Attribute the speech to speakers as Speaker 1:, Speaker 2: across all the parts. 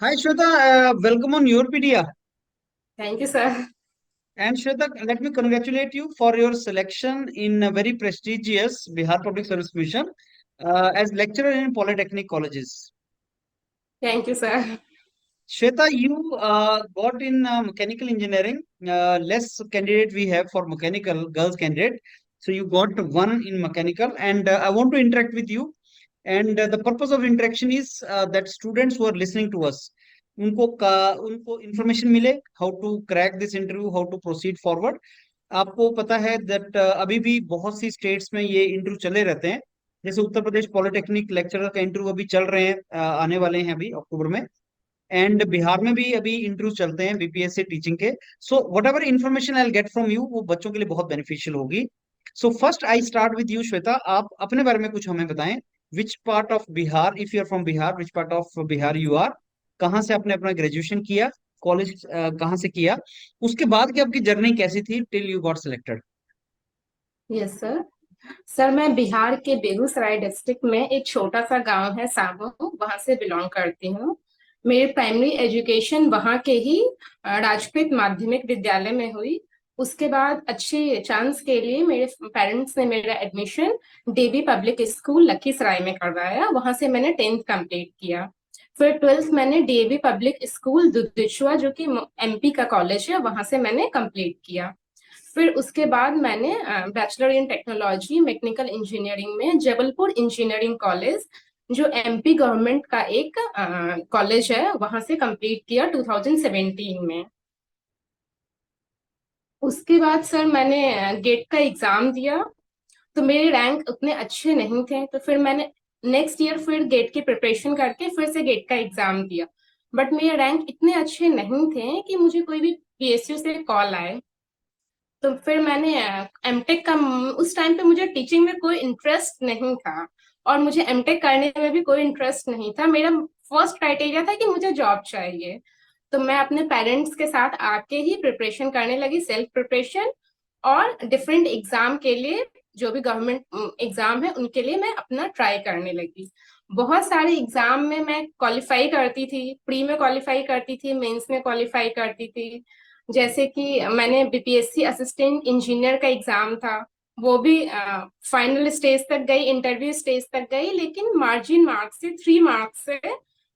Speaker 1: Hi Shweta, welcome on your PDR.
Speaker 2: Thank you, sir.
Speaker 1: And Shweta, let me congratulate you for your selection in a very prestigious Bihar Public Service Commission as lecturer in polytechnic colleges.
Speaker 2: Thank you, sir.
Speaker 1: Shweta, you got in mechanical engineering. Less candidate we have for mechanical girls candidate. So you got one in mechanical, and I want to interact with you. And the purpose of interaction is that students who are listening to us, उनको information मिले how to crack this interview, how to proceed forward. आपको पता है that अभी भी बहुत सी states में ये इंटरव्यू चले रहते हैं. जैसे उत्तर प्रदेश पॉलिटेक्निक लेक्चरर का इंटरव्यू अभी चल रहे हैं, आने वाले हैं अभी अक्टूबर में. एंड बिहार में भी अभी इंटरव्यू चलते हैं बीपीएससी टीचिंग के. So whatever information I get from you वो बच्चों के लिए बहुत बेनिफिशियल होगी. So first I start with you Shweta, आप अपने बारे में कुछ हमें बताएं. Which part of Bihar, if you are from Bihar, which part of Bihar you are, कहाँ से आपने अपना ग्रेजुएशन किया, कॉलेज कहाँ से किया, उसके बाद की आपकी जर्नी कैसी थी till you got selected.
Speaker 2: Yes sir. Sir, मैं बिहार के बेगूसराय डिस्ट्रिक्ट में एक छोटा सा गांव है साबो, वहां से बिलोंग करती हूँ. मेरी प्राइमरी एजुकेशन वहां के ही राजपूत माध्यमिक विद्यालय में हुई. उसके बाद अच्छे चांस के लिए मेरे पेरेंट्स ने मेरा admission dB public school Lakhisarai में करवाया. वहां से मैंने 10th कंप्लीट किया. फिर 12th मैंने डीएवी पब्लिक स्कूल दुधुचुआ, जो कि एमपी का कॉलेज है, वहां से मैंने कंप्लीट किया. फिर उसके बाद मैंने bachelor in technology mechanical engineering में जबलपुर इंजीनियरिंग कॉलेज, जो एमपी गवर्नमेंट का एक कॉलेज है, वहां से कंप्लीट किया 2017 में. उसके बाद सर मैंने गेट का एग्जाम दिया. तो मेरे रैंक उतने अच्छे नहीं थे, तो फिर मैंने नेक्स्ट ईयर फिर गेट की प्रिपरेशन करके फिर से गेट का एग्जाम दिया. बट मेरे रैंक इतने अच्छे नहीं थे कि मुझे कोई भी पीएसयू से कॉल आए. तो फिर मैंने एमटेक का, उस टाइम पे मुझे टीचिंग में कोई इंटरेस्ट नहीं था और मुझे एमटेक करने में भी कोई इंटरेस्ट नहीं था. मेरा फर्स्ट क्राइटेरिया था कि मुझे जॉब चाहिए. तो मैं अपने पेरेंट्स के साथ आके ही प्रिपरेशन करने लगी, सेल्फ प्रिपरेशन. और डिफरेंट एग्जाम के लिए, जो भी गवर्नमेंट एग्जाम है उनके लिए मैं अपना ट्राई करने लगी. बहुत सारे एग्जाम में मैं क्वालिफाई करती थी, प्री में क्वालिफाई करती थी, मेंस में क्वालिफाई करती थी. जैसे कि मैंने बीपीएससी असिस्टेंट इंजीनियर का एग्जाम था, वो भी फाइनल स्टेज तक गई, इंटरव्यू स्टेज तक गई, लेकिन मार्जिन मार्क्स से 3 मार्क्स से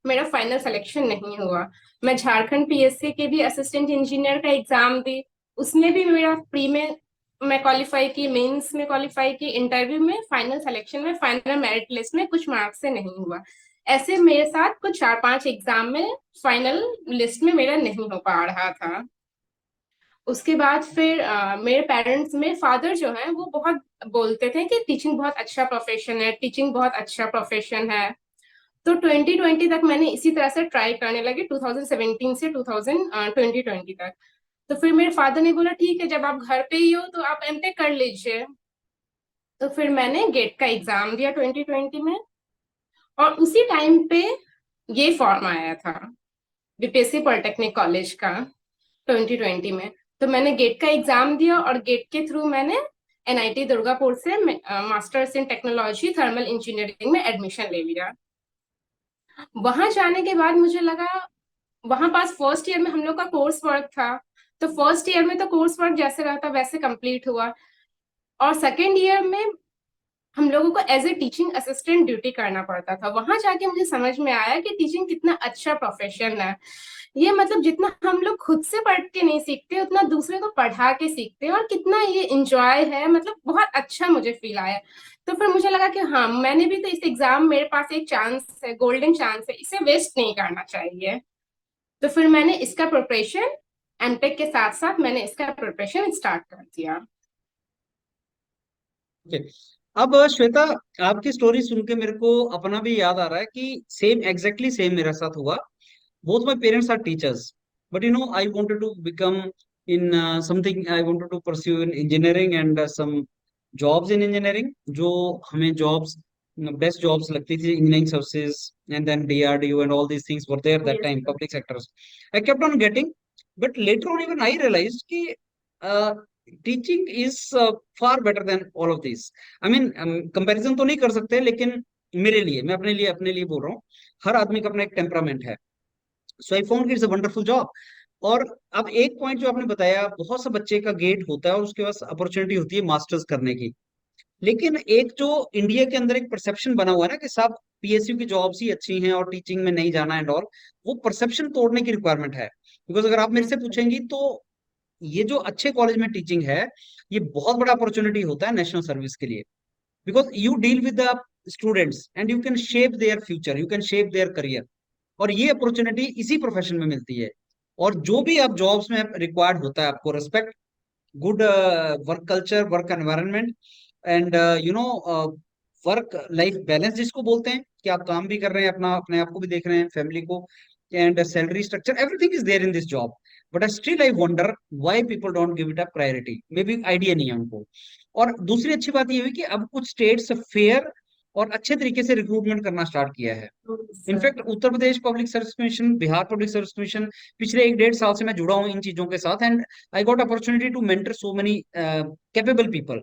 Speaker 2: मेरा फाइनल सिलेक्शन नहीं हुआ. मैं झारखंड पीएससी के भी असिस्टेंट इंजीनियर का एग्जाम दी. उसमें भी मेरा प्री में मैं क्वालिफाई की, मेंस में क्वालिफाई की, इंटरव्यू में, फाइनल सिलेक्शन में, फाइनल मेरिट लिस्ट में कुछ मार्क्स से नहीं हुआ. ऐसे मेरे साथ कुछ 4-5 एग्जाम में फाइनल लिस्ट में मेरा नहीं हो पा रहा था. उसके बाद फिर मेरे पेरेंट्स में फादर जो हैं वो बहुत बोलते थे कि टीचिंग बहुत अच्छा प्रोफेशन है, टीचिंग बहुत अच्छा प्रोफेशन है. तो 2020 तक मैंने इसी तरह से ट्राई करने लगी, 2017 से 2020 तक. तो फिर मेरे फादर ने बोला ठीक है, जब आप घर पे ही हो तो आप एमटेक कर लीजिए. तो फिर मैंने गेट का एग्जाम दिया 2020 में. और उसी टाइम पे ये फॉर्म आया था बीपीएससी पॉलिटेक्निक कॉलेज का 2020 में. तो मैंने गेट का एग्जाम दिया और गेट के थ्रू मैंने एनआईटी दुर्गापुर से masters in technology thermal engineering में एडमिशन ले लिया. वहां जाने के बाद मुझे लगा, वहां पास फर्स्ट ईयर में हम लोग का कोर्स वर्क था. तो फर्स्ट ईयर में तो कोर्स वर्क जैसे रहता वैसे कंप्लीट हुआ. और सेकेंड ईयर में हम लोगों को as a teaching assistant duty करना पड़ता था. वहां जाके मुझे समझ में आया कि टीचिंग कितना अच्छा प्रोफेशन है. ये मतलब जितना हम लोग खुद से पढ़ के नहीं सीखते, उतना दूसरे को पढ़ा के सीखते हैं. और कितना ये इंजॉय है, मतलब बहुत अच्छा मुझे फील आया. तो फिर मुझे लगा कि हाँ, मैंने भी तो इस एग्जाम, मेरे पास एक चांस है, गोल्डन चांस है, इसे वेस्ट नहीं करना चाहिए. तो फिर मैंने इसका प्रिपरेशन, एमटेक के साथ साथ मैंने इसका प्रिपरेशन स्टार्ट कर दिया.
Speaker 1: ओके. अब श्वेता, आपकी स्टोरी सुन के मेरे को अपना भी याद आ रहा है कि सेम एग्जैक्टली सेम मेरे साथ हुआ. Both my parents are teachers, but I wanted to become in something. I wanted to pursue in engineering and some jobs in engineering. जो हमें jobs, best jobs लगती थी, engineering services and then DRDO and all these things were there that
Speaker 2: Yes,
Speaker 1: time,
Speaker 2: sir.
Speaker 1: public sectors. I kept on getting, but later on even I realized कि uh, teaching is far better than all of these. I mean, comparison तो नहीं कर सकते, लेकिन मेरे लिए, मैं अपने लिए बोल रहा हूँ. हर आदमी का अपना एक टेम्परामेंट है. So I found it's a wonderful job. और अब एक पॉइंट जो आपने बताया, बहुत से बच्चे का गेट होता है और उसके पास अपॉर्चुनिटी होती है मास्टर्स करने की। लेकिन एक जो इंडिया के अंदर एक परसेप्शन बना हुआ है ना कि सब पीएसयू की जॉब्स ही अच्छी हैं और टीचिंग में नहीं जाना एंड ऑल, वो परसेप्शन तोड़ने की रिक्वायरमेंट है। बिकॉज अगर आप मेरे से पूछेंगी तो ये जो अच्छे कॉलेज में टीचिंग है, ये बहुत बड़ा अपॉर्चुनिटी होता है नेशनल सर्विस के लिए। Because you deal with the students and you can shape their future, you can shape their career. और ये अपॉर्चुनिटी इसी प्रोफेशन में मिलती है। और जो भी आप जॉब्स में रिक्वायर्ड होता है, आपको respect, good work culture, work environment, and work life balance जिसको बोलते हैं, कि आप काम भी कर रहे हैं, अपना अपने आप को भी देख रहे हैं, फैमिली को, and salary structure, everything is there in this job. But I still I wonder why people don't give it a priority, maybe idea नहीं है उनको। और दूसरी अच्छी बात ये हुई कि अब कुछ स्टेट्स फेयर और अच्छे तरीके से रिक्रूटमेंट करना स्टार्ट किया है।
Speaker 2: Sir.
Speaker 1: In fact Uttar Pradesh public service commission, Bihar public service commission, पिछले 1 1.5 साल से मैं जुड़ा हूँ इन चीजों के साथ, and I got opportunity to mentor so many capable people.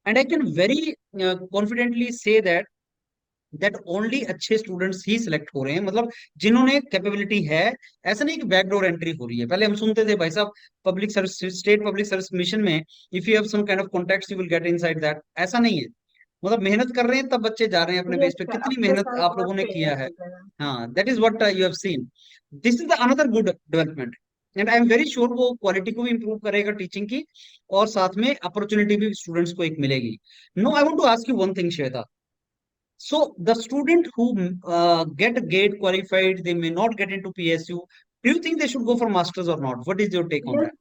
Speaker 1: And I can very confidently say that only अच्छे स्टूडेंट्स ही सिलेक्ट हो रहे हैं, मतलब जिन्होंने कैपेबिलिटी है। ऐसा नहीं कि बैकडोर एंट्री हो रही है। पहले हम सुनते थे भाई साहब, public service, state public service commission में if you have some kind of contacts you will get inside that. ऐसा नहीं है। मतलब मेहनत कर रहे हैं तब बच्चे जा रहे हैं अपने
Speaker 2: यस
Speaker 1: बेस पे।
Speaker 2: सर,
Speaker 1: कितनी
Speaker 2: अब के
Speaker 1: मेहनत
Speaker 2: साथ
Speaker 1: आप
Speaker 2: बहुत
Speaker 1: लोगों ने
Speaker 2: फेयर
Speaker 1: किया है।
Speaker 2: हो गया।
Speaker 1: हाँ, that is what you have seen. This is the another good development. And I am very sure वो क्वालिटी को भी इंप्रूव करेगा टीचिंग की, और साथ में अपॉर्चुनिटी भी स्टूडेंट्स को एक मिलेगी। No, I want to ask you one thing, Shweta. So the student who get gate qualified, they may not get into PSU. Do you think they should go for masters or not? What is your take on
Speaker 2: yes
Speaker 1: that?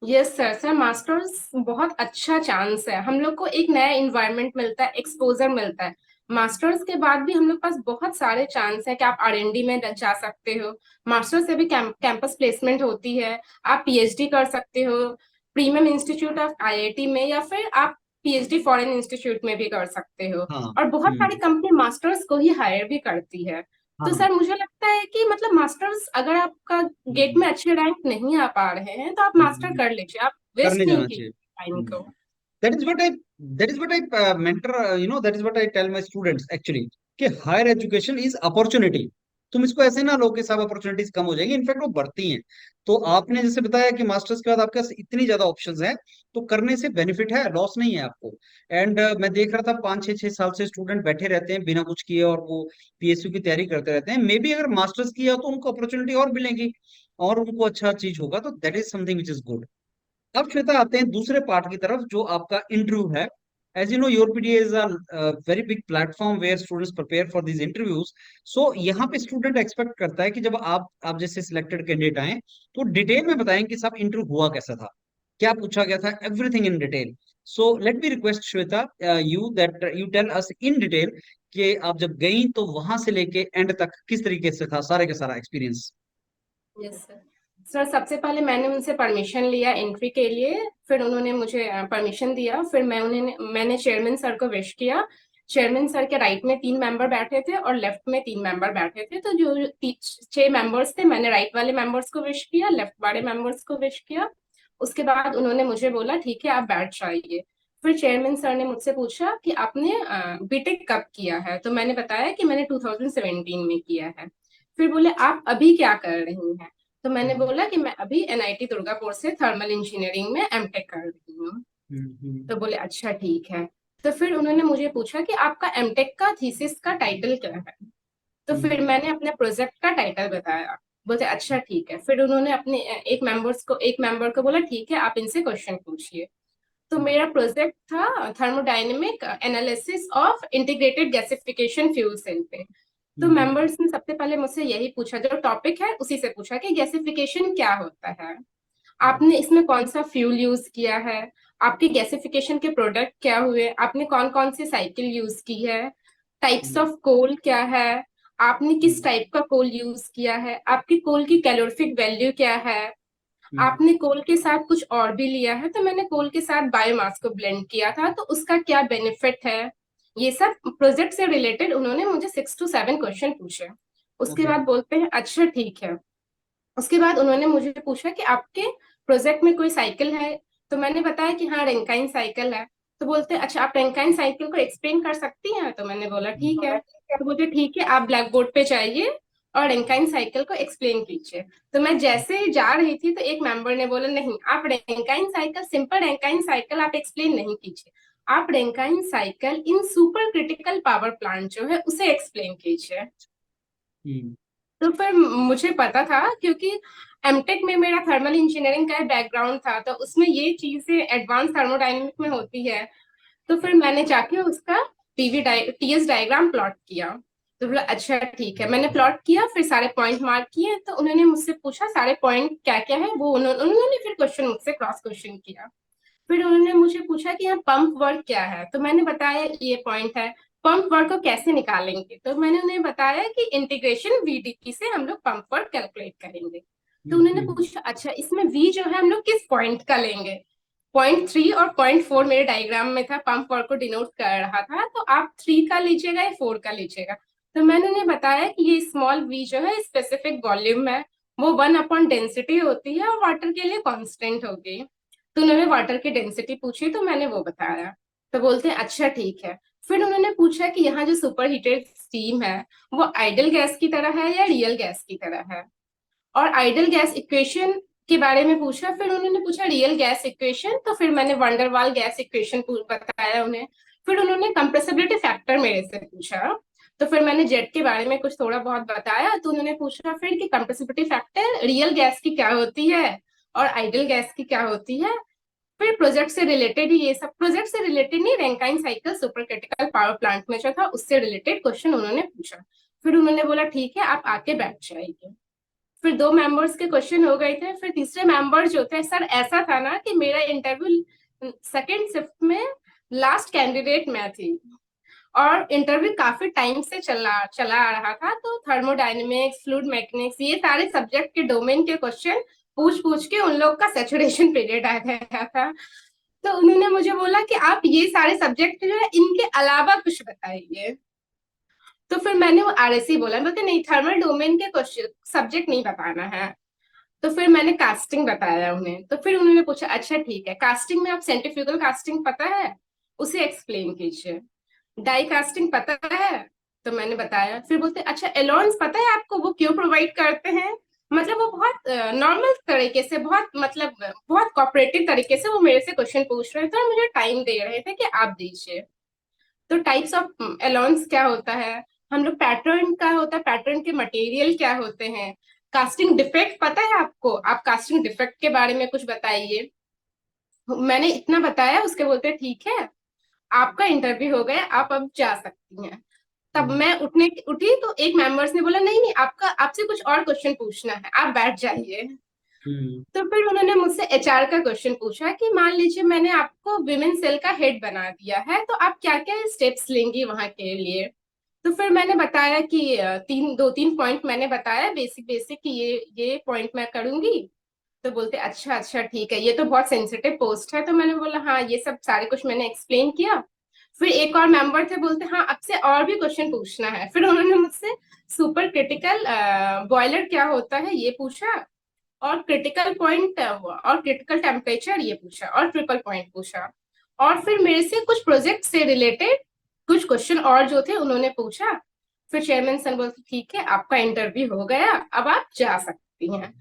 Speaker 2: Yes sir, sir masters बहुत अच्छा chance है। हम लोग को एक नया environment मिलता है, एक्सपोजर मिलता है। मास्टर्स के बाद भी हम लोग पास बहुत सारे चांस है कि आप आरएनडी में जा सकते हो। मास्टर्स से भी कैंपस प्लेसमेंट होती है। आप पीएचडी कर सकते हो प्रीमियम इंस्टीट्यूट ऑफ आईआईटी में, या फिर आप पीएचडी फॉरेन इंस्टीट्यूट में भी कर सकते हो।
Speaker 1: हाँ।
Speaker 2: और बहुत सारी
Speaker 1: हम्म।
Speaker 2: कंपनी मास्टर्स को ही हायर भी करती है। तो
Speaker 1: हाँ।
Speaker 2: सर मुझे लगता है कि मतलब मास्टर्स, अगर आपका गेट
Speaker 1: हम्म।
Speaker 2: में अच्छे रैंक नहीं आ पा रहे हैं तो आप मास्टर
Speaker 1: हम्म।
Speaker 2: कर लीजिए, आप
Speaker 1: करने
Speaker 2: वेस्ट नहीं
Speaker 1: जाना
Speaker 2: कीजिए
Speaker 1: चाहिए।
Speaker 2: टाइम को।
Speaker 1: That is what I that is what I mentor, that is what I tell my students actually, कि हायर एजुकेशन इज अपॉर्चुनिटी। तुम इसको ऐसे ना लो कि सब अपॉर्चुनिटीज कम हो जाएंगी, इनफैक्ट वो बढ़ती हैं। तो आपने जैसे बताया कि मास्टर्स के बाद आपके पास इतनी ज्यादा ऑप्शंस हैं, तो करने से बेनिफिट है, लॉस नहीं है आपको। एंड मैं देख रहा था 5 6 6 साल से स्टूडेंट बैठे रहते हैं बिना कुछ किए, और वो पीएसयू की तैयारी करते रहते हैं। मे बी अगर मास्टर्स किया तो उनको अपॉर्चुनिटी और मिलेगी, और उनको अच्छा चीज होगा, तो that is something which is good. अब श्वेता आते हैं दूसरे पार्ट की तरफ, जो आपका इंटरव्यू है। As you know, your PDA is a very big platform where students prepare for these interviews. So यहाँ पे स्टूडेंट एक्सपेक्ट करता है कि जब आप जैसे सिलेक्टेड कैंडिडेट आए, तो डिटेल में बताएं कि सब इंटरव्यू हुआ कैसा था, क्या पूछा गया था, everything in detail. So let me request Shweta, you that you tell us in detail कि आप जब गई तो वहां से लेके एंड तक किस तरीके से था सारे का सारा एक्सपीरियंस।
Speaker 2: Yes sir. सर सबसे पहले मैंने उनसे परमिशन लिया एंट्री के लिए, फिर उन्होंने मुझे परमिशन दिया। फिर मैंने चेयरमैन सर को विश किया। चेयरमैन सर के राइट में 3 मेंबर बैठे थे और लेफ्ट में 3 मेंबर बैठे थे। तो जो 6 मेंबर्स थे, मैंने राइट वाले मेंबर्स को विश किया, लेफ्ट वाले मेंबर्स को विश किया। उसके बाद उन्होंने मुझे बोला ठीक है आप बैठ जाइए। फिर चेयरमैन सर ने मुझसे पूछा कि आपने बीटेक कब किया है, तो मैंने बताया कि मैंने 2017 में किया है। फिर बोले आप अभी क्या कर रही हैं, तो मैंने
Speaker 1: हम्म।
Speaker 2: बोला कि मैं अभी एनआईटी दुर्गापुर से थर्मल इंजीनियरिंग में एमटेक कर रही हूँ।
Speaker 1: हम्म।
Speaker 2: तो बोले अच्छा ठीक है। तो फिर उन्होंने मुझे पूछा कि आपका एमटेक का थीसिस का टाइटल क्या है। तो फिर
Speaker 1: हम्म।
Speaker 2: मैंने अपने प्रोजेक्ट का टाइटल बताया। बोलते अच्छा ठीक है। फिर उन्होंने अपने एक मेंबर को बोला ठीक है आप इनसे क्वेश्चन पूछिए। तो
Speaker 1: हम्म।
Speaker 2: मेरा प्रोजेक्ट था thermodynamic analysis of integrated gasification fuel cell पे। तो
Speaker 1: हम्म।
Speaker 2: मेंबर्स ने सबसे पहले मुझसे यही पूछा, जो टॉपिक है उसी से पूछा कि गैसिफिकेशन क्या होता है,
Speaker 1: हम्म।
Speaker 2: आपने इसमें कौन सा फ्यूल यूज किया है, आपके गैसिफिकेशन के प्रोडक्ट क्या हुए, आपने कौन कौन सी साइकिल यूज की है, टाइप्स
Speaker 1: हम्म।
Speaker 2: ऑफ कोल क्या है, आपने किस
Speaker 1: हम्म।
Speaker 2: टाइप का कोल यूज किया है, आपकी कोल की कैलोरीफिक वैल्यू क्या है,
Speaker 1: हम्म।
Speaker 2: आपने कोल के साथ कुछ और भी लिया है, तो मैंने कोल के साथ बायोमास को ब्लेंड किया था तो उसका क्या बेनिफिट है। ये सब प्रोजेक्ट से रिलेटेड उन्होंने मुझे 6 to 7 क्वेश्चन पूछे। उसके
Speaker 1: ओके।
Speaker 2: बाद बोलते हैं अच्छा ठीक है। उसके बाद उन्होंने मुझे पूछा कि आपके प्रोजेक्ट में कोई साइकिल है, तो मैंने बताया कि हाँ रेंकाइन साइकिल है। तो बोलते हैं अच्छा आप रेंकाइन साइकिल को एक्सप्लेन कर सकती हैं, तो मैंने बोला ठीक है। तो बोलते ठीक है आप ब्लैक बोर्ड पे जाइए और रैंकाइन साइकिल को एक्सप्लेन कीजिए। तो मैं जैसे ही जा रही थी तो एक मेंबर ने बोला, नहीं आप Rankine cycle, simple Rankine cycle आप एक्सप्लेन नहीं कीजिए, आप Rankine cycle in super critical power plant जो है उसे एक्सप्लेन कीजिए।
Speaker 1: हम्म।
Speaker 2: तो फिर मुझे पता था, क्योंकि एमटेक में मेरा थर्मल इंजीनियरिंग का बैकग्राउंड था, तो उसमें ये चीजें एडवांस थर्मोडायनेमिक में होती है। तो फिर मैंने जाके उसका टीएस डायग्राम प्लॉट किया। तो बोला अच्छा ठीक है, मैंने प्लॉट किया, फिर सारे पॉइंट मार्क किए। तो उन्होंने मुझसे पूछा सारे पॉइंट क्या क्या है, वो उन्होंने फिर क्वेश्चन मुझसे क्रॉस क्वेश्चन किया। फिर उन्होंने मुझे पूछा कि यहाँ पंप वर्क क्या है, तो मैंने बताया ये पॉइंट है, पंप वर्क को कैसे निकालेंगे। तो मैंने उन्हें बताया कि इंटीग्रेशन वीडीपी से हम लोग पंप वर्क कैलकुलेट करेंगे। तो उन्होंने
Speaker 1: हम्म।
Speaker 2: पूछा अच्छा इसमें वी जो है हम लोग किस पॉइंट का लेंगे। पॉइंट 3 और पॉइंट 4 मेरे डायग्राम में था, पंप वर्क को डिनोट कर रहा था, तो आप 3 का लीजिएगा या 4 का लीजिएगा। तो मैंने उन्हें बताया कि ये स्मॉल वी जो है स्पेसिफिक वॉल्यूम है, वो 1/डेंसिटी होती है और वाटर के लिए कॉन्स्टेंट होगी। तो उन्होंने वाटर की डेंसिटी पूछी, तो मैंने वो बताया। तो बोलते हैं अच्छा ठीक है। फिर उन्होंने पूछा कि यहाँ जो सुपर हीटेड स्टीम है वो आइडल गैस की तरह है या रियल गैस की तरह है, और आइडल गैस इक्वेशन के बारे में पूछा। फिर उन्होंने पूछा रियल गैस इक्वेशन, तो फिर मैंने वंडरवाल गैस इक्वेशन बताया उन्हें। फिर उन्होंने कंप्रेसिबिलिटी फैक्टर मेरे से पूछा, तो फिर मैंने जेट के बारे में कुछ थोड़ा बहुत बताया। तो उन्होंने पूछा फिर कि कंप्रेसिबिलिटी फैक्टर रियल गैस की क्या होती है और आइडल गैस की क्या होती है। फिर प्रोजेक्ट से रिलेटेड ही, ये सब प्रोजेक्ट से रिलेटेड नहीं, Rankine cycle super critical power plant में जो था उससे रिलेटेड क्वेश्चन उन्होंने पूछा। फिर उन्होंने बोला ठीक है आप आके बैठ जाइए। फिर 2 मेंबर्स के क्वेश्चन हो गए थे। फिर तीसरे मेंबर जो थे, सर ऐसा था ना कि मेरा इंटरव्यू सेकेंड शिफ्ट में लास्ट कैंडिडेट मैं थी, और इंटरव्यू काफी टाइम से चला आ रहा था। तो थर्मोडायनेमिक्स, फ्लूइड मैकेनिक्स, ये सारे सब्जेक्ट के डोमेन के क्वेश्चन पूछ पूछ के उन लोग का सैचुरेशन पीरियड आ गया था। तो उन्होंने मुझे बोला कि आप ये सारे सब्जेक्ट जो है इनके अलावा कुछ बताइए। तो फिर मैंने वो आरएससी बोला, बोलते नहीं थर्मल डोमेन के क्वेश्चन सब्जेक्ट नहीं बताना है। तो फिर मैंने कास्टिंग बताया उन्हें। तो फिर उन्होंने पूछा अच्छा ठीक है, कास्टिंग में आप सेंट्रीफ्यूगल कास्टिंग पता है, उसे एक्सप्लेन कीजिए। डाई कास्टिंग पता है, तो मैंने बताया। फिर बोलते अच्छा एलॉन्स पता है आपको, वो क्यों प्रोवाइड करते हैं। मतलब वो बहुत नॉर्मल तरीके से, बहुत मतलब बहुत कोऑपरेटिव तरीके से वो मेरे से क्वेश्चन पूछ रहे थे और मुझे टाइम दे रहे थे कि आप दीजिए। तो टाइप्स ऑफ एलॉन्स क्या होता है, हम लोग पैटर्न क्या होता है, पैटर्न के मटेरियल क्या होते हैं, कास्टिंग डिफेक्ट पता है आपको, आप कास्टिंग डिफेक्ट के बारे में कुछ बताइए। मैंने इतना बताया, उसके बोलते ठीक है आपका इंटरव्यू हो गया, आप अब जा सकती हैं। तब
Speaker 1: हम्म।
Speaker 2: मैं उठी तो एक मेंबर्स ने बोला नहीं नहीं आपका, आपसे कुछ और क्वेश्चन पूछना है, आप बैठ जाइए।
Speaker 1: हम्म।
Speaker 2: तो फिर उन्होंने मुझसे एचआर का क्वेश्चन पूछा कि मान लीजिए मैंने आपको विमेन सेल का हेड बना दिया है, तो आप क्या क्या स्टेप्स लेंगी वहां के लिए। तो फिर मैंने बताया कि 2-3 पॉइंट मैंने बताया बेसिक बेसिक कि ये पॉइंट मैं करूंगी। तो बोलते अच्छा अच्छा ठीक है, ये तो बहुत सेंसिटिव पोस्ट है। तो मैंने बोला हाँ ये सब सारे कुछ मैंने एक्सप्लेन किया। फिर एक और मेंबर थे, बोलते हाँ आपसे और भी क्वेश्चन पूछना है। फिर उन्होंने मुझसे सुपर क्रिटिकल बॉयलर क्या होता है ये पूछा, और क्रिटिकल पॉइंट और क्रिटिकल टेम्परेचर ये पूछा, और ट्रिपल पॉइंट पूछा। और फिर मेरे से कुछ प्रोजेक्ट से रिलेटेड कुछ क्वेश्चन और जो थे उन्होंने पूछा। फिर चेयरमैन सर बोलते ठीक है आपका इंटरव्यू हो गया, अब आप जा सकती हैं।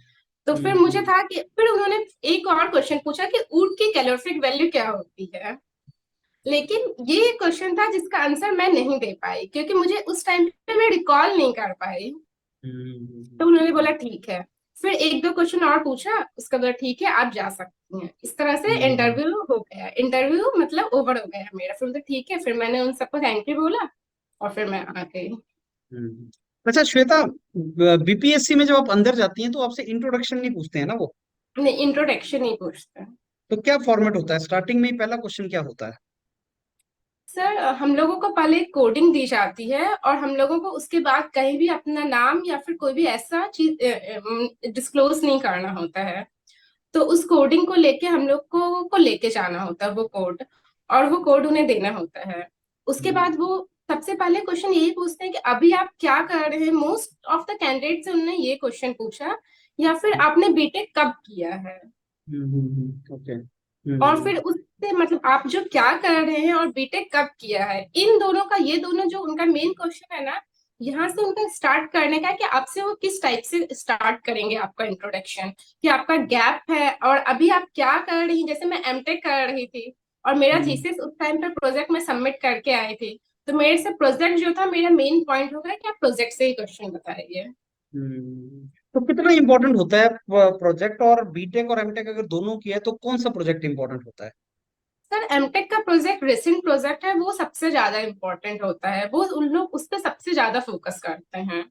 Speaker 2: तो फिर मुझे
Speaker 1: हम्म।
Speaker 2: था कि फिर उन्होंने एक और क्वेश्चन पूछा कि ऊड की कैलोरिफिक वैल्यू क्या होती है। लेकिन ये क्वेश्चन था जिसका आंसर मैं नहीं दे पाई, क्योंकि मुझे उस टाइम पे मैं रिकॉल नहीं कर पाई। तो उन्होंने बोला ठीक है। फिर 1-2 क्वेश्चन और पूछा, उसका बोला ठीक है आप जा सकती हैं। इस तरह से
Speaker 1: हम्म।
Speaker 2: इंटरव्यू हो गया, इंटरव्यू मतलब ओवर हो गया मेरा। फिर बोलते ठीक है, फिर मैंने उन सबको थैंक यू बोला और फिर मैं आ गई।
Speaker 1: हम्म। अच्छा श्वेता, बीपीएससी में जब आप अंदर जाती हैं तो आपसे इंट्रोडक्शन नहीं पूछते हैं ना वो?
Speaker 2: नहीं इंट्रोडक्शन नहीं पूछता।
Speaker 1: तो क्या फॉर्मेट होता है, स्टार्टिंग में ही पहला क्वेश्चन क्या होता है?
Speaker 2: सर हम लोगों को पहले कोडिंग दी जाती है, और हम लोगों को उसके बाद कहीं भी अपना नाम या फिर कोई भी ऐसा चीज डिस्क्लोज नहीं करना होता है। तो उस कोडिंग को लेके हम लोग को लेके जाना होता है वो कोड, और वो कोड उन्हें देना होता है। उसके
Speaker 1: हम्म।
Speaker 2: बाद वो सबसे पहले क्वेश्चन यही पूछते हैं कि अभी आप क्या कर रहे हैं। मोस्ट ऑफ द कैंडिडेट से उन्होंने ये क्वेश्चन पूछा, या फिर आपने बीटेक कब किया है।
Speaker 1: ओके।
Speaker 2: और फिर उससे मतलब आप जो क्या कर रहे हैं और बीटेक कब किया है, इन दोनों का, ये दोनों जो उनका मेन क्वेश्चन है ना, यहाँ से उनका स्टार्ट करने का है कि आपसे वो किस टाइप से स्टार्ट करेंगे आपका इंट्रोडक्शन, कि आपका गैप है और अभी आप क्या कर रही हैं। जैसे मैं एमटेक कर रही थी और मेरा
Speaker 1: हम्म।
Speaker 2: थीसिस उस टाइम पे प्रोजेक्ट में सबमिट करके आई थी, तो मेरे से प्रोजेक्ट जो था, मेरा मेन पॉइंट होगा कि आप प्रोजेक्ट से ही क्वेश्चन बताइए।
Speaker 1: तो कितना इम्पोर्टेंट होता है प्रोजेक्ट? और बीटेक और एमटेक अगर दोनों की है तो कौन सा प्रोजेक्ट इम्पोर्टेंट होता है?
Speaker 2: सर एमटेक का प्रोजेक्ट रिसेंट प्रोजेक्ट है, वो सबसे ज्यादा इम्पोर्टेंट होता है, वो उन लोग उस पर सबसे ज्यादा फोकस करते हैं। और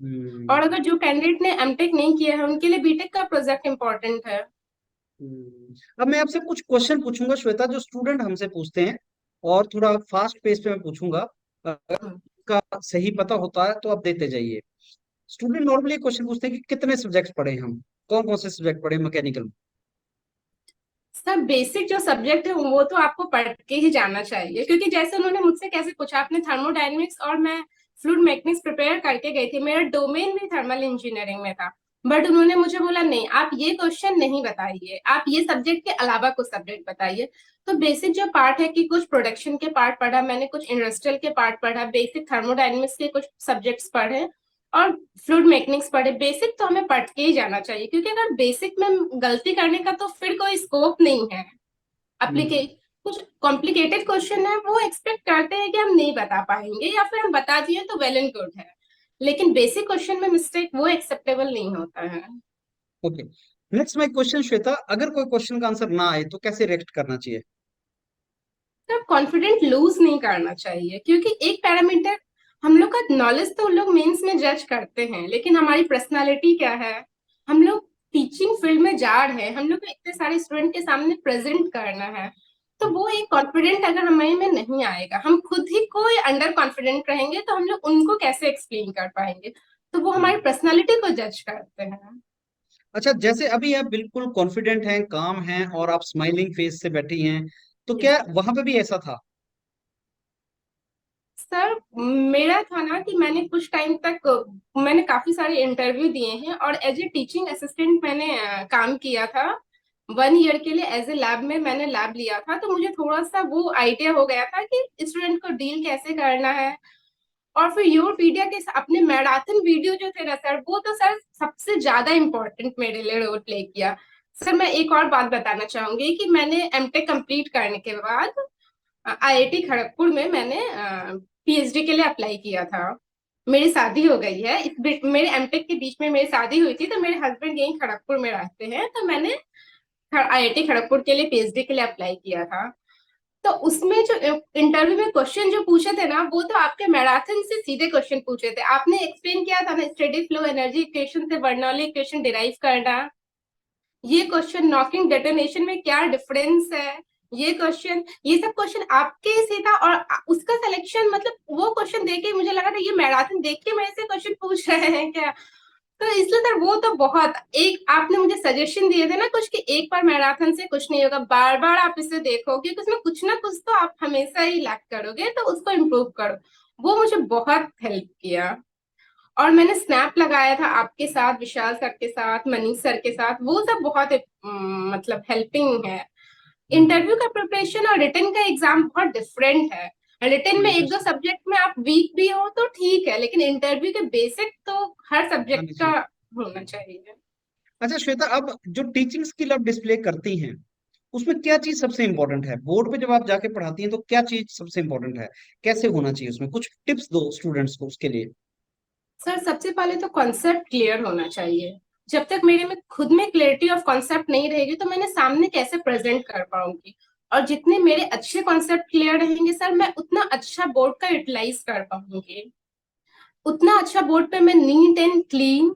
Speaker 1: हम्म।
Speaker 2: अगर जो कैंडिडेट ने एमटेक नहीं किया है उनके लिए बीटेक का प्रोजेक्ट इम्पोर्टेंट है।
Speaker 1: अब मैं आपसे कुछ क्वेश्चन पूछूंगा श्वेता, जो स्टूडेंट हमसे पूछते हैं, और थोड़ा फास्ट पेस पे मैं पूछूंगा। अगर का सही पता होता है तो आप देते जाइए। स्टूडेंट नॉर्मली क्वेश्चन पूछते हैं कि कितने सब्जेक्ट्स पढ़े हम, कौन कौन से सब्जेक्ट पढ़े मैकेनिकल में?
Speaker 2: सर बेसिक जो सब्जेक्ट है वो तो आपको पढ़ के ही जाना चाहिए, क्योंकि जैसे उन्होंने मुझसे कैसे पूछा, आपने थर्मोडायनेमिक्स और मैं फ्लूइड मैकेनिक्स प्रिपेयर करके गई थी, मेरा डोमेन भी थर्मल इंजीनियरिंग में था। बट उन्होंने मुझे बोला नहीं, आप ये क्वेश्चन नहीं बताइए, आप ये सब्जेक्ट के अलावा कुछ सब्जेक्ट बताइए। तो बेसिक जो पार्ट है कि कुछ प्रोडक्शन के पार्ट पढ़ा मैंने, कुछ इंडस्ट्रियल के पार्ट पढ़ा, बेसिक थर्मोडायनेमिक्स के कुछ सब्जेक्ट्स पढ़े और फ्लूइड मैकेनिक्स पढ़े। बेसिक तो हमें पढ़ के ही जाना चाहिए, क्योंकि अगर बेसिक में गलती करने का तो फिर कोई स्कोप नहीं है।
Speaker 1: हम्म।
Speaker 2: एप्लीकेट कुछ कॉम्प्लिकेटेड क्वेश्चन है वो एक्सपेक्ट करते हैं कि हम नहीं बता पाएंगे, या फिर हम बता दिए तो वेल एंड गुड है, लेकिन बेसिक क्वेश्चन में मिस्टेक वो एक्सेप्टेबल नहीं होता है।
Speaker 1: Okay. Next my question Shweta, अगर कोई क्वेश्चन का आंसर ना आए तो कैसे रिएक्ट करना चाहिए?
Speaker 2: तो कॉन्फिडेंट लूज नहीं करना चाहिए, क्योंकि एक पैरामीटर, हम लोग का नॉलेज तो लोग मेंस में जज करते हैं, लेकिन हमारी पर्सनालिटी क्या है। हम लोग टीचिंग फील्ड में जा रहे हैं, हम लोग को इतने सारे स्टूडेंट के सामने प्रेजेंट करना है, तो वो एक कॉन्फिडेंट अगर हमारे में नहीं आएगा, हम खुद ही कोई अंडर कॉन्फिडेंट रहेंगे, तो हम लोग उनको कैसे एक्सप्लेन कर पाएंगे। तो वो हमारी
Speaker 1: हम्म।
Speaker 2: पर्सनालिटी को जज करते हैं।
Speaker 1: अच्छा, जैसे अभी आप बिल्कुल कॉन्फिडेंट हैं, काम हैं, और आप स्माइलिंग फेस से बैठी हैं, तो
Speaker 2: जी
Speaker 1: क्या
Speaker 2: सर।
Speaker 1: वहां पे भी ऐसा था?
Speaker 2: सर मेरा था ना कि मैंने कुछ टाइम तक मैंने काफी सारे इंटरव्यू दिए हैं, और एज ए टीचिंग असिस्टेंट मैंने काम किया था। 1 ईयर के लिए एज ए लैब में मैंने लैब लिया था, तो मुझे थोड़ा सा वो आइडिया हो गया था कि स्टूडेंट को डील कैसे करना है। और फिर योर मीडिया के अपने मैराथन वीडियो जो थे ना सर, वो तो सर सबसे ज्यादा इम्पोर्टेंट मेरे लिए रोल प्ले किया। सर मैं एक और बात बताना चाहूंगी कि मैंने एमटेक कंप्लीट करने के बाद आईआईटी खड़गपुर में मैंने पीएचडी के लिए अप्लाई किया था। मेरी शादी हो गई है, मेरे एमटेक के बीच में मेरी शादी हुई थी, तो मेरे हस्बैंड यहीं खड़गपुर में रहते हैं, तो मैंने आईआईटी खड़गपुर के लिए पीएचडी के लिए अप्लाई किया था। तो उसमें जो इंटरव्यू में क्वेश्चन जो पूछे थे ना, वो तो आपके मैराथन से सीधे क्वेश्चन पूछे थे। आपने एक्सप्लेन किया था ना स्टेडी फ्लो एनर्जी इक्वेशन से बर्नौली इक्वेशन डिराइव करना, ये क्वेश्चन नॉकिंग डेटोनेशन में क्या डिफरेंस है, ये क्वेश्चन, ये सब क्वेश्चन आपके से था। और उसका सिलेक्शन, मतलब वो क्वेश्चन देख के मुझे लगा था ये मैराथन देख के मेरे से क्वेश्चन पूछ रहे हैं क्या। तो इसलिए सर वो तो बहुत, एक आपने मुझे सजेशन दिए थे ना कुछ, कि एक बार मैराथन से कुछ नहीं होगा, बार बार आप इसे देखो, क्योंकि उसमें कुछ ना कुछ तो आप हमेशा ही लैक करोगे, तो उसको इम्प्रूव करो। वो मुझे बहुत हेल्प किया। और मैंने स्नैप लगाया था आपके साथ, विशाल सर के साथ, मनीष सर के साथ, वो सब बहुत मतलब हेल्पिंग है।
Speaker 1: हम्म।
Speaker 2: इंटरव्यू का प्रिपरेशन और रिटन का एग्जाम बहुत डिफरेंट है। रिटन में एक दो
Speaker 1: इंटरेस्टिंग।
Speaker 2: सब्जेक्ट में आप वीक भी हो तो ठीक है, लेकिन इंटरव्यू के बेसिक तो हर सब्जेक्ट
Speaker 1: आनी
Speaker 2: का
Speaker 1: चाहिए।
Speaker 2: होना चाहिए।
Speaker 1: अच्छा श्वेता, अब जो टीचिंग स्किल आप डिस्प्ले करती हैं, उसमें क्या चीज सबसे इंपॉर्टेंट है? बोर्ड पे जब आप जाके पढ़ाती हैं तो क्या चीज सबसे इंपॉर्टेंट है? कैसे होना चाहिए? उसमें कुछ टिप्स दो स्टूडेंट्स को उसके लिए।
Speaker 2: सर सबसे पहले तो कॉन्सेप्ट क्लियर होना चाहिए। जब तक मेरे में खुद में क्लियरिटी ऑफ कॉन्सेप्ट नहीं रहेगी, तो मैंने सामने कैसे प्रेजेंट कर पाऊंगी। और जितने मेरे अच्छे कॉन्सेप्ट क्लियर रहेंगे सर, मैं उतना अच्छा बोर्ड का यूटिलाइज कर पाऊंगी, उतना अच्छा बोर्ड पे मैं नीट एंड क्लीन,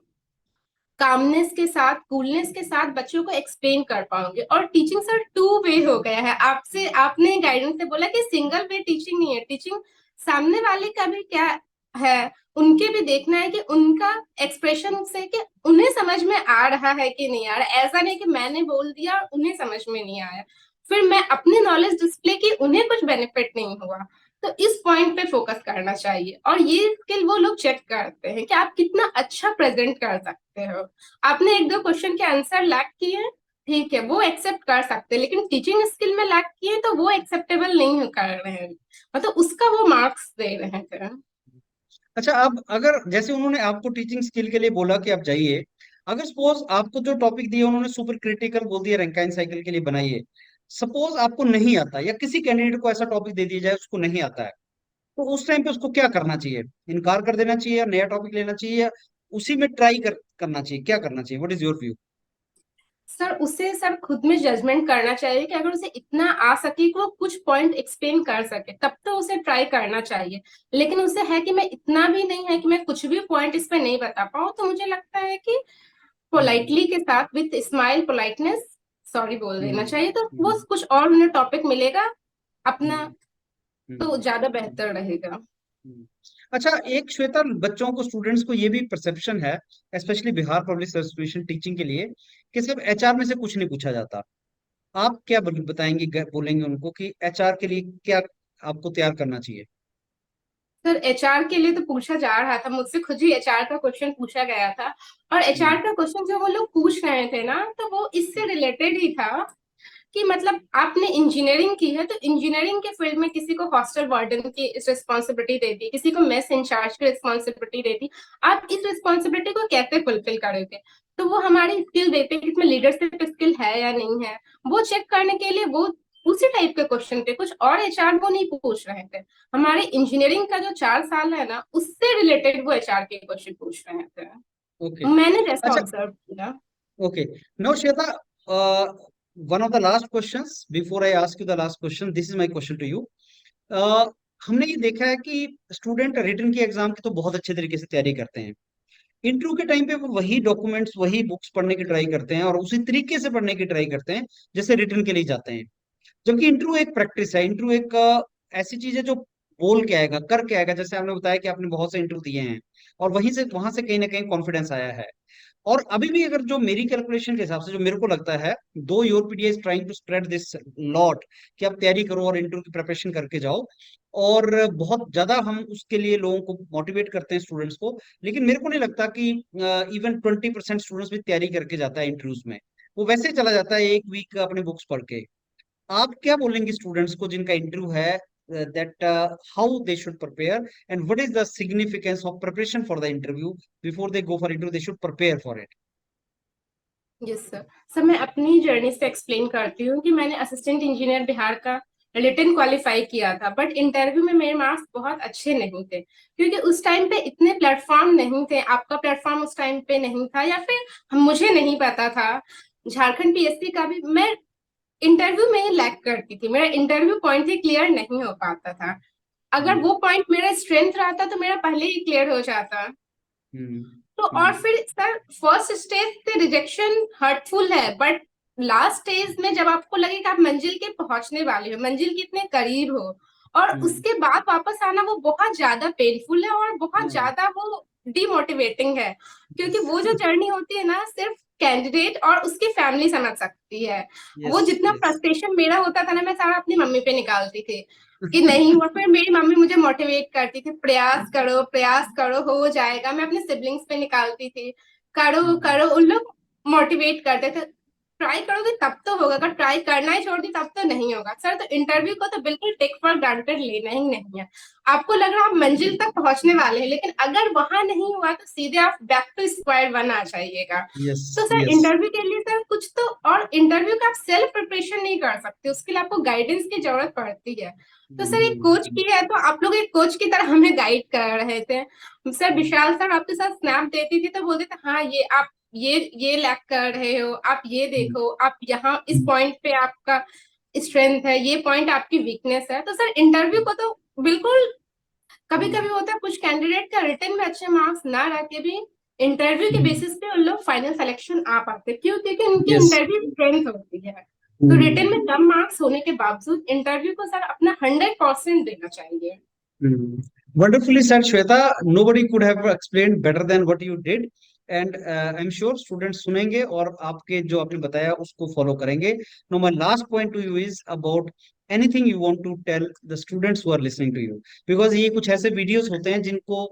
Speaker 2: कामनेस के साथ, कूलनेस के साथ बच्चों को एक्सप्लेन कर पाऊंगी। और टीचिंग सर टू वे हो गया है, आपसे आपने गाइडेंस से बोला कि सिंगल वे टीचिंग नहीं है, टीचिंग सामने वाले का भी क्या है, उनके भी देखना है कि उनका एक्सप्रेशन से कि उन्हें समझ में आ रहा है कि नहीं आ रहा। ऐसा नहीं कि मैंने बोल दिया और उन्हें समझ में नहीं आया, फिर मैं अपनी नॉलेज डिस्प्ले की, उन्हें कुछ बेनिफिट नहीं हुआ। तो इस पॉइंट पे फोकस करना चाहिए, और ये स्किल वो लोग चेक करते हैं कि आप कितना अच्छा प्रेजेंट कर सकते हो। आपने एक दो क्वेश्चन के आंसर लैक किए, ठीक है वो एक्सेप्ट कर सकते हैं, लेकिन टीचिंग स्किल में लैक किए तो वो एक्सेप्टेबल नहीं कर रहे हैं, मतलब उसका वो मार्क्स दे रहे हैं फिर।
Speaker 1: अच्छा, अब अगर जैसे उन्होंने आपको टीचिंग स्किल के लिए बोला कि आप जाइए, अगर सपोज आपको जो टॉपिक दिया उन्होंने सुपर क्रिटिकल बोल दिया, रैंकाइन साइकिल के लिए बनाइए, सपोज आपको नहीं आता, या किसी कैंडिडेट को ऐसा टॉपिक दे दिया जाए उसको नहीं आता है, तो उस टाइम पे उसको क्या करना चाहिए? इनकार कर देना चाहिए, या नया टॉपिक लेना चाहिए, या उसी में ट्राई करना चाहिए? क्या करना चाहिए? What is your view?
Speaker 2: Sir उसे सर खुद में जजमेंट करना चाहिए कि अगर उसे इतना आ सके कि वो कुछ पॉइंट एक्सप्लेन कर सके तब तो उसे ट्राई करना चाहिए। लेकिन उसे है कि मैं इतना भी नहीं है कि मैं कुछ भी पॉइंट इस पे नहीं बता पाऊँ, तो मुझे लगता है कि
Speaker 1: हम्म।
Speaker 2: पोलाइटली के साथ विथ स्माइल पोलाइटनेस सॉरी बोल देना
Speaker 1: हम्म।
Speaker 2: चाहिए, तो वो
Speaker 1: हम्म।
Speaker 2: कुछ और उन्हें टॉपिक मिलेगा अपना,
Speaker 1: हम्म।
Speaker 2: तो
Speaker 1: हम्म।
Speaker 2: ज्यादा बेहतर रहेगा।
Speaker 1: हम्म। अच्छा, एक श्वेता, बच्चों को, स्टूडेंट्स को ये भी परसेप्शन है, specially Bihar public service commission teaching के लिए, कि सिर्फ एचआर में से कुछ नहीं पूछा जाता। आप क्या बताएंगे, बोलेंगे उनको कि एचआर के लिए क्या आपको तैयार करना चाहिए?
Speaker 2: सर एचआर के लिए तो पूछा जा रहा था, मुझसे खुद ही एचआर का क्वेश्चन पूछा गया था। और एचआर
Speaker 1: हम्म।
Speaker 2: का क्वेश्चन जो वो लोग पूछ रहे थे ना, तो वो इससे रिलेटेड ही था कि मतलब आपने इंजीनियरिंग की है तो इंजीनियरिंग के फील्ड में किसी को हॉस्टल वार्डन की इस रिस्पॉन्सिबिलिटी दे दी, किसी को मेस इंचार्ज की रिस्पॉन्सिबिलिटी दे दी, आप इस रिस्पॉन्सिबिलिटी को कैसे फुलफिल करोगे? तो वो हमारी स्किल देखते हैं कि इसमें लीडरशिप स्किल है या नहीं है, वो चेक करने के लिए वो उसी टाइप के क्वेश्चन थे, कुछ और एचआर वो नहीं पूछ रहे थे। हमारे इंजीनियरिंग का जो 4 साल है ना, उससे रिलेटेड वो एचआर के क्वेश्चन पूछ रहे थे,
Speaker 1: ओके।
Speaker 2: मैंने जैसा
Speaker 1: अच्छा।
Speaker 2: ऑब्जर्व किया।
Speaker 1: Okay. Now, Shweta, one of the last questions before I ask you the last question, this is my question to you. Uh, हमने ये देखा है कि स्टूडेंट रिटन की एग्जाम की तो बहुत अच्छे तरीके से तैयारी करते हैं, इंटरव्यू के टाइम पे वो वही डॉक्यूमेंट्स, वही बुक्स पढ़ने की ट्राई करते हैं, और उसी तरीके से पढ़ने की ट्राई करते हैं जैसे रिटन के लिए जाते हैं। जबकि इंटरव्यू एक प्रैक्टिस है, इंटरव्यू एक ऐसी चीज है जो बोल के आएगा, करके आएगा, जैसे आपने बताया कि आपने बहुत से इंटरव्यू दिए हैं, और वहीं से वहां से कहीं ना कहीं कॉन्फिडेंस आया है। और अभी भी अगर जो मेरी कैलकुलेशन के हिसाब से जो मेरे को लगता है, though your PDA is trying to spread this lot, कि आप तैयारी करो और इंटरव्यू की प्रिपरेशन करके जाओ, और बहुत ज्यादा हम उसके लिए लोगों को मोटिवेट करते हैं, स्टूडेंट्स को। लेकिन मेरे को नहीं लगता कि इवन 20% स्टूडेंट्स भी तैयारी करके जाता है इंटरव्यूज में, वो वैसे ही चला जाता है एक वीक अपने बुक्स पढ़ के। आप क्या बोलेंगे स्टूडेंट्स को जिनका इंटरव्यू है, that how they should prepare, and what is the significance of preparation for the interview? Before they go for interview, they should prepare for it.
Speaker 2: Yes sir. Sir मैं अपनी जर्नी से explain करती हूँ कि मैंने assistant engineer Bihar का written qualify किया था, बट इंटरव्यू में मेरे मार्क्स बहुत अच्छे नहीं थे, क्योंकि उस टाइम पे इतने प्लेटफॉर्म नहीं थे, आपका प्लेटफॉर्म उस टाइम पे नहीं था, या फिर मुझे नहीं पता था। झारखंड पीएससी का भी मैं इंटरव्यू में ही लैग करती थी, मेरा इंटरव्यू पॉइंट ही क्लियर नहीं हो पाता था। अगर
Speaker 1: हम्म।
Speaker 2: वो पॉइंट मेरा स्ट्रेंथ रहता तो मेरा पहले ही क्लियर हो जाता।
Speaker 1: हम्म।
Speaker 2: तो और
Speaker 1: हम्म।
Speaker 2: फिर सर फर्स्ट स्टेज से रिजेक्शन हर्टफुल है, बट लास्ट स्टेज में जब आपको लगे कि आप मंजिल के पहुंचने वाले हो, मंजिल के इतने करीब हो, और
Speaker 1: हम्म।
Speaker 2: उसके बाद वापस आना, वो बहुत ज्यादा पेनफुल है और बहुत
Speaker 1: हाँ।
Speaker 2: ज्यादा वो डिमोटिवेटिंग है। क्योंकि
Speaker 1: यस।
Speaker 2: वो जो जर्नी होती है ना, सिर्फ कैंडिडेट और उसकी फैमिली समझ सकती है। वो
Speaker 1: यस।
Speaker 2: जितना
Speaker 1: यस।
Speaker 2: फ्रस्ट्रेशन मेरा होता था ना, मैं सारा अपनी मम्मी पे निकालती थी कि नहीं हुआ, फिर मेरी मम्मी मुझे मोटिवेट करती थी, प्रयास करो हो जाएगा। मैं अपने सिबलिंग्स पे निकालती थी, करो करो, उन लोग मोटिवेट करते थे, ट्राई करोगे तब तो होगा, अगर ट्राई करना ही छोड़ दी तब तो नहीं होगा। सर तो इंटरव्यू को तो बिल्कुल टेक फॉर ग्रांटेड लेना ही नहीं है। आपको लग रहा है आप मंजिल तक पहुंचने वाले हैं, लेकिन अगर वहां नहीं हुआ तो सीधे आप बैक टू स्क्वायर वन आ जाइएगा।
Speaker 1: यस।
Speaker 2: तो सर
Speaker 1: यस।
Speaker 2: इंटरव्यू के लिए सर कुछ तो, और इंटरव्यू का आप सेल्फ प्रिपरेशन नहीं कर सकते, उसके लिए आपको गाइडेंस की जरूरत पड़ती है। तो सर एक कोच की है, तो आप लोग एक कोच की तरह हमें गाइड कर रहे थे। सर विशाल सर आपके साथ स्नैप देती थी तो बोलते थे हाँ ये आप ये लैक कर रहे हो, आप ये देखो, आप यहाँ इस पॉइंट पे आपका स्ट्रेंथ है, ये पॉइंट आपकी वीकनेस है। तो सर इंटरव्यू को तो बिल्कुल, कभी कभी होता है कुछ कैंडिडेट का रिटर्न में अच्छे मार्क्स ना रह के भी इंटरव्यू के बेसिस पे उन लोग फाइनल सिलेक्शन आ पाते हैं। क्यों? क्योंकि उनकी
Speaker 1: यस।
Speaker 2: इंटरव्यू स्ट्रेंथ होती है। तो रिटर्न में कम मार्क्स होने के बावजूद इंटरव्यू को सर अपना 100% देना चाहिए।
Speaker 1: Wonderfully said, Shweta. Nobody could have explained better than what you did. And I'm sure students सुनेंगे और आपके जो आपने बताया उसको फॉलो करेंगे. Now, my last point to you is about anything you want to tell the students who are listening to you. Because ये कुछ ऐसे वीडियोस होते हैं जिनको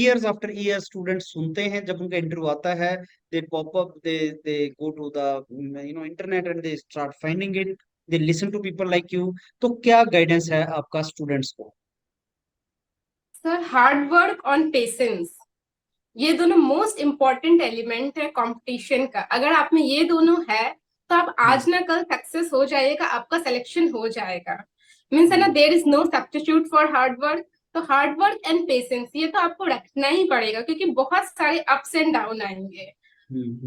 Speaker 1: years after years students सुनते हैं, जब उनका इंटरव्यू आता है, they pop up, they go to the internet and they start finding it. They listen to people like you. तो क्या गाइडेंस है आपका स्टूडेंट्स को?
Speaker 2: सर हार्ड वर्क और पेशेंस, ये दोनों मोस्ट इम्पॉर्टेंट एलिमेंट है कंपटीशन का। अगर आप में ये दोनों है तो आप आज ना कल सक्सेस हो जाइएगा, आपका सिलेक्शन हो जाएगा। मीन्स है ना, there is no substitute for hard work. तो हार्ड वर्क एंड पेशेंस ये तो आपको रखना ही पड़ेगा, क्योंकि बहुत सारे अप्स एंड डाउन आएंगे।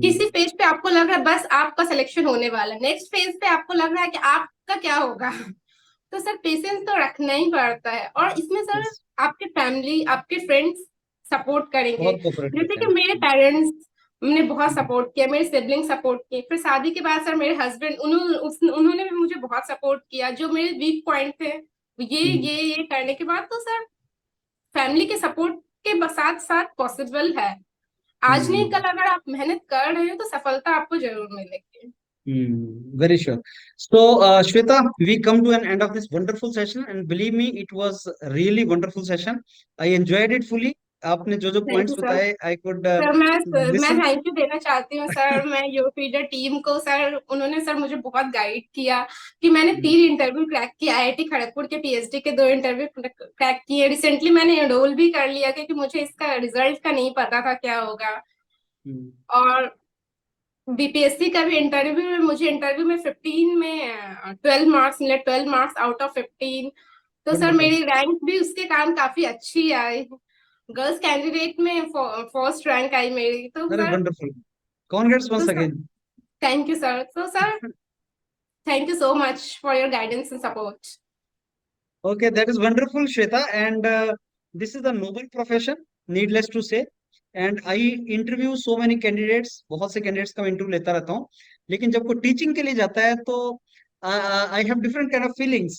Speaker 2: किसी फेज पे आपको लग रहा है बस आपका सिलेक्शन होने वाला है, नेक्स्ट फेज पे आपको लग रहा है कि आपका क्या होगा। तो सर पेशेंस तो रखना ही पड़ता है। और इसमें सर
Speaker 1: Yes,
Speaker 2: आपके फैमिली, आपके फ्रेंड्स सपोर्ट करेंगे।
Speaker 1: बहुत कोऑपरेट
Speaker 2: जैसे
Speaker 1: करते
Speaker 2: कि मेरे
Speaker 1: हैं।
Speaker 2: पेरेंट्स ने बहुत
Speaker 1: हम्म,
Speaker 2: सपोर्ट किया, मेरे सिबलिंग सपोर्ट किए, फिर शादी के बाद सर मेरे हस्बैंड उन्होंने भी मुझे बहुत सपोर्ट किया। जो मेरे वीक पॉइंट थे
Speaker 1: हम्म,
Speaker 2: ये करने के बाद तो सर फैमिली के सपोर्ट के साथ साथ पॉसिबल है। आज नहीं
Speaker 1: हम्म,
Speaker 2: कल अगर आप मेहनत कर रहे हो तो सफलता आपको जरूर मिलेगी।
Speaker 1: Very sure. So, Shweta, we come to an end of this wonderful session, and believe me, it was a really wonderful session. I enjoyed it fully. आपने जो जो
Speaker 2: थैंक यू
Speaker 1: पॉइंट्स
Speaker 2: सर।
Speaker 1: बताए, I could
Speaker 2: सर मैं
Speaker 1: listen.
Speaker 2: Thank you देना चाहती हूँ sir, मैं यूपीडर team को। सर उन्होंने सर मुझे बहुत गाइड किया कि मैंने 3 इंटरव्यू क्रैक किया, आईआईटी खड़गपुर के पीएचडी के 2 इंटरव्यू क्रैक किए। रिसेंटली मैंने एनरोल भी कर लिया, क्योंकि मुझे इसका रिजल्ट का नहीं पता था क्या होगा।
Speaker 1: हम्म,
Speaker 2: और बीपीएससी का भी इंटरव्यू, मुझे इंटरव्यू में 15 में 12 मार्क्स मिले, 12 मार्क्स आउट ऑफ 15। तो सर
Speaker 1: wonderful.
Speaker 2: मेरी रैंक भी उसके कारण काफी अच्छी आई। गर्ल्स कैंडिडेट में फर्स्ट रैंक आई मेरी। तो
Speaker 1: अरे
Speaker 2: सर
Speaker 1: wonderful. Congrats
Speaker 2: तो
Speaker 1: once
Speaker 2: sir
Speaker 1: again.
Speaker 2: Thank you sir. तो sir thank you so much for your guidance and support.
Speaker 1: Okay, that is wonderful, Shweta. And this is a noble profession, needless to say. And I interview so many candidates. बहुत से candidates का मैं interview लेता रहता हूँ. लेकिन जब कोई teaching के लिए जाता है तो I have different kind of feelings.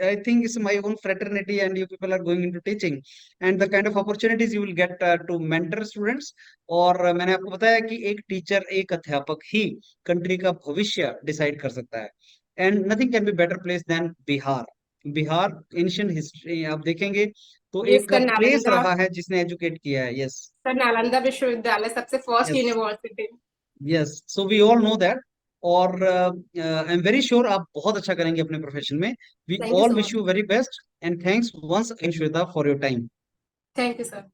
Speaker 1: I think it's my own fraternity, and you people are going into teaching, and the kind of opportunities you will get to mentor students. और मैंने आपको बताया कि एक टीचर, एक अध्यापक ही country का भविष्य डिसाइड कर सकता है. And nothing can be better place than Bihar. Bihar ancient history आप देखेंगे तो
Speaker 2: ये
Speaker 1: एक प्लेस रहा है जिसने एजुकेट किया है. यस.
Speaker 2: सर नालंदा विश्वविद्यालय सबसे first
Speaker 1: yes.
Speaker 2: University.
Speaker 1: Yes, so we all know that. और आई एम वेरी श्योर आप बहुत अच्छा करेंगे अपने प्रोफेशन में. We
Speaker 2: thank you
Speaker 1: all
Speaker 2: so
Speaker 1: wish
Speaker 2: much.
Speaker 1: You very best, and thanks once again Shweta for your time.
Speaker 2: Thank you sir.